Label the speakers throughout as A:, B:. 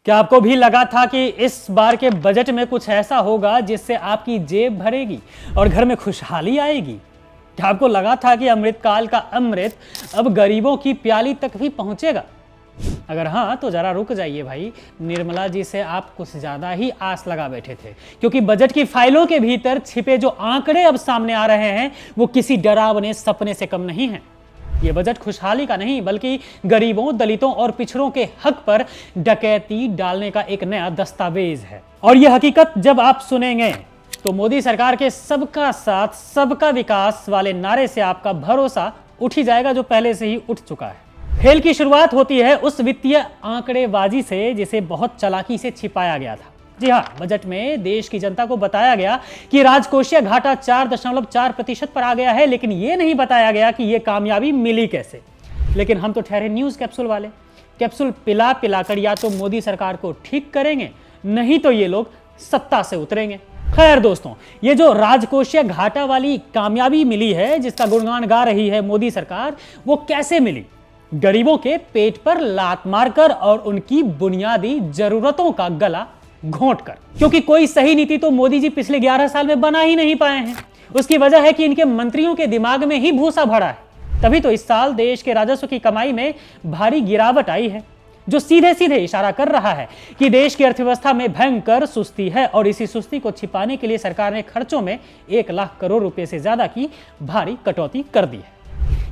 A: क्या आपको भी लगा था कि इस बार के बजट में कुछ ऐसा होगा जिससे आपकी जेब भरेगी और घर में खुशहाली आएगी? क्या आपको लगा था कि अमृतकाल का अमृत अब गरीबों की प्याली तक भी पहुंचेगा? अगर हाँ तो जरा रुक जाइए भाई, निर्मला जी से आप कुछ ज्यादा ही आस लगा बैठे थे, क्योंकि बजट की फाइलों के भीतर छिपे जो आंकड़े अब सामने आ रहे हैं वो किसी डरावने सपने से कम नहीं है। ये बजट खुशहाली का नहीं बल्कि गरीबों, दलितों और पिछड़ों के हक पर डकैती डालने का एक नया दस्तावेज है। और यह हकीकत जब आप सुनेंगे तो मोदी सरकार के सबका साथ सबका विकास वाले नारे से आपका भरोसा उठ ही जाएगा, जो पहले से ही उठ चुका है। खेल की शुरुआत होती है उस वित्तीय आंकड़ेबाजी से जिसे बहुत चालाकी से छिपाया गया था। जी हाँ, बजट में देश की जनता को बताया गया कि राजकोषीय घाटा 4.4% पर आ गया है, लेकिन यह नहीं बताया गया कि यह कामयाबी मिली कैसे। लेकिन हम तो ठहरे न्यूज कैप्सूल वाले, कैप्सूल पिला पिलाकर या तो मोदी सरकार को ठीक करेंगे, नहीं तो ये लोग सत्ता से उतरेंगे। खैर दोस्तों, ये जो राजकोषीय घाटा वाली कामयाबी मिली है जिसका गुणगान गा रही है मोदी सरकार, वो कैसे मिली? गरीबों के पेट पर लात मारकर और उनकी बुनियादी जरूरतों का गला घोंट कर। क्योंकि कोई सही नीति तो मोदी जी पिछले 11 साल में बना ही नहीं पाए हैं। उसकी वजह है कि इनके मंत्रियों के दिमाग में ही भूसा भरा है। तभी तो इस साल देश के राजस्व की कमाई में भारी गिरावट आई है, जो सीधे सीधे इशारा कर रहा है कि देश की अर्थव्यवस्था में भयंकर सुस्ती है। और इसी सुस्ती को छिपाने के लिए सरकार ने खर्चों में 1 लाख करोड़ रुपए से ज्यादा की भारी कटौती कर दी है।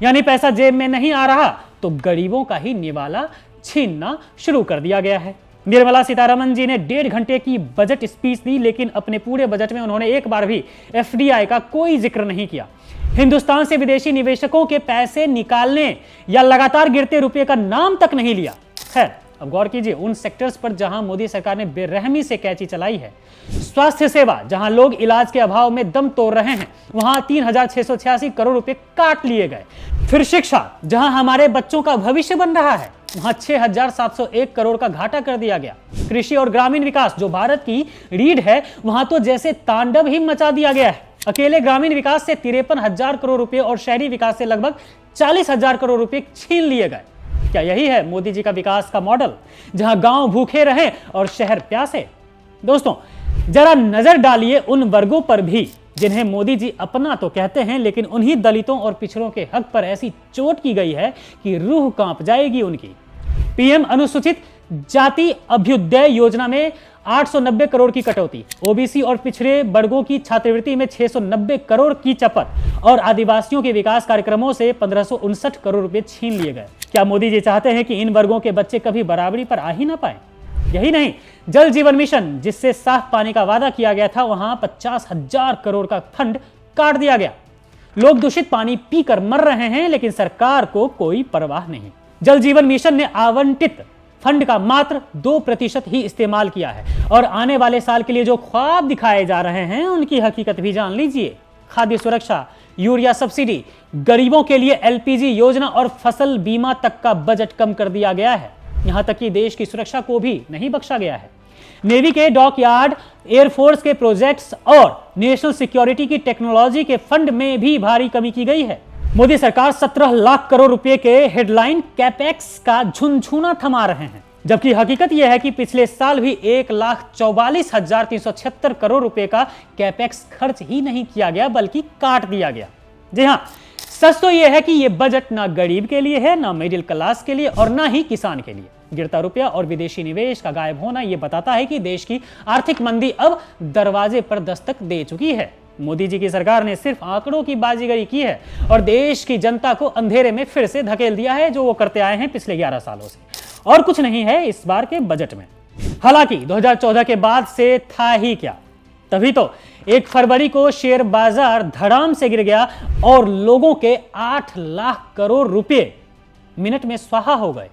A: यानी पैसा जेब में नहीं आ रहा तो गरीबों का ही निवाला छीनना शुरू कर दिया गया है। निर्मला सीतारमण जी ने 1.5 घंटे की बजट स्पीच दी, लेकिन अपने पूरे बजट में उन्होंने एक बार भी एफडीआई का कोई जिक्र नहीं किया। हिंदुस्तान से विदेशी निवेशकों के पैसे निकालने या लगातार गिरते रुपये का नाम तक नहीं लिया। खैर, अब गौर कीजिए उन सेक्टर्स पर जहां मोदी सरकार ने बेरहमी से कैंची चलाई है। स्वास्थ्य सेवा, जहां लोग इलाज के अभाव में दम तोड़ रहे हैं, वहां 3,686 करोड़ रुपए काट लिए गए। फिर शिक्षा, जहां हमारे बच्चों का भविष्य बन रहा है, वहां 6,701 करोड़ का घाटा कर दिया गया। कृषि और ग्रामीण विकास, जो भारत की रीढ़ है, वहां तो जैसे तांडव ही मचा दिया गया है। अकेले ग्रामीण विकास से 53,000 करोड़ रुपए और शहरी विकास से लगभग 40,000 करोड़ रुपए छीन लिए गए। क्या यही है मोदी जी का विकास का मॉडल, जहां गांव भूखे रहे और शहर प्यासे? दोस्तों, जरा नजर डालिए उन वर्गों पर भी जिन्हें मोदी जी अपना तो कहते हैं, लेकिन उन्हीं दलितों और पिछड़ों के हक पर ऐसी चोट की गई है कि रूह कांप जाएगी उनकी। पीएम अनुसूचित जाति अभ्युदय योजना में 890 करोड़ की कटौती, ओबीसी और पिछड़े वर्गों की छात्रवृत्ति में 690 करोड़ की चपत और आदिवासियों के विकास कार्यक्रमों से 1559 करोड़ रुपए छीन लिए गए। क्या मोदी जी चाहते हैं कि इन वर्गों के बच्चे कभी बराबरी पर आ ही ना पाए? यही नहीं, जल जीवन मिशन, जिससे साफ पानी का वादा किया गया था, वहां 50,000 करोड़ का फंड काट दिया गया। लोग दूषित पानी पीकर मर रहे हैं, लेकिन सरकार को कोई परवाह नहीं। जल जीवन मिशन ने आवंटित फंड का मात्र 2% ही इस्तेमाल किया है। और आने वाले साल के लिए जो ख्वाब दिखाए जा रहे हैं उनकी हकीकत भी जान लीजिए। खाद्य सुरक्षा, यूरिया सब्सिडी, गरीबों के लिए एलपीजी योजना और फसल बीमा तक का बजट कम कर दिया गया है। यहां तक कि देश की सुरक्षा को भी नहीं बख्शा गया है। नेवी के डॉकयार्ड, एयरफोर्स के प्रोजेक्ट्स और नेशनल सिक्योरिटी की टेक्नोलॉजी के फंड में भी भारी कमी की गई है। मोदी सरकार 17 लाख करोड़ रुपए के हेडलाइन कैपेक्स का झुनझुना थमा रहे हैं, जबकि हकीकत यह है कि पिछले साल भी 1,44,376 करोड़ रुपए का कैपेक्स खर्च ही नहीं किया गया, बल्कि काट दिया गया। जी हाँ, सच तो यह है कि यह बजट ना गरीब के लिए है, ना मिडिल क्लास के लिए और ना ही किसान के लिए। गिरता रुपया और विदेशी निवेश का गायब होना यह बताता है कि देश की आर्थिक मंदी अब दरवाजे पर दस्तक दे चुकी है। मोदी जी की सरकार ने सिर्फ आंकड़ों की बाजीगरी की है और देश की जनता को अंधेरे में फिर से धकेल दिया है, जो वो करते आए हैं पिछले 11 सालों से। और कुछ नहीं है इस बार के बजट में। हालांकि 2014 के बाद से था ही क्या। तभी तो 1 फरवरी को शेयर बाजार धड़ाम से गिर गया और लोगों के 8 लाख करोड़ रुपए मिनट में स्वाहा हो गए।